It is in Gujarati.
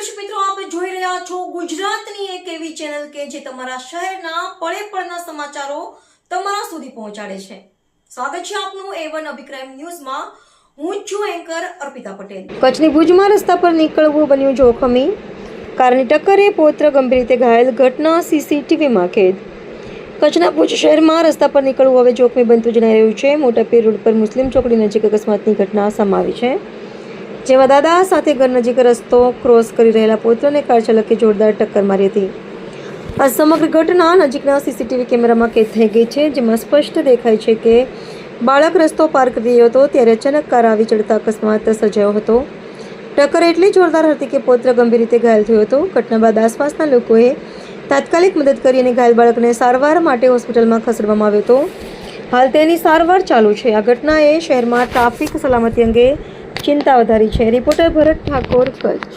દર્શક મિત્રો, આપ જોઈ રહ્યા છો ગુજરાતની એક એવી ચેનલ કે જે તમારા શહેરના પળે પળના સમાચારો તમારા સુધી પહોંચાડે છે. સ્વાગત છે આપનું A1 અભિક્રાઇમ ન્યૂઝમાં. હું છું એન્કર અર્પિતા પટેલ. કચ્છની ભુજમાં રસ્તા પર નીકળવું બન્યું જોખમી. કારની ટક્કરે પૌત્ર ગંભીર રીતે ઘાયલ. ઘટના સીસીટીવીમાં કેદ. કચ્છના ભુજ શહેરમાં રસ્તા પર નીકળવું હવે જોખમી બનતું જણાઈ રહ્યું છે. મોટા પીર રોડ પર મુસ્લિમ ચોકડી નજીક અકસ્માતની ઘટના સામે આવી છે, જેમાં દાદા સાથે ઘર નજીક રસ્તો ક્રોસ કરી રહેલા પૌત્રને કાર ચાલકે જોરદાર ટક્કર મારી હતી. આ સમગ્ર ઘટના નજીકના સીસીટીવી કેમેરામાં કેદ થઈ ગઈ છે, જેમાં સ્પષ્ટ દેખાય છે કે બાળક રસ્તો પાર કરી રહ્યો હતો ત્યારે અચાનક કાર આવી ચડતા અકસ્માત સર્જાયો હતો. ટક્કર એટલી જોરદાર હતી કે પૌત્ર ગંભીર રીતે ઘાયલ થયો હતો. ઘટના બાદ આસપાસના લોકોએ તાત્કાલિક મદદ કરી અને ઘાયલ બાળકને સારવાર માટે હોસ્પિટલમાં ખસેડવામાં આવ્યો હતો. હાલ તેની સારવાર ચાલુ છે. આ ઘટનાએ શહેરમાં ટ્રાફિક સલામતી અંગે ચિંતા વધારી છે. રિપોર્ટર ભરત ઠાકોર, કચ્છ.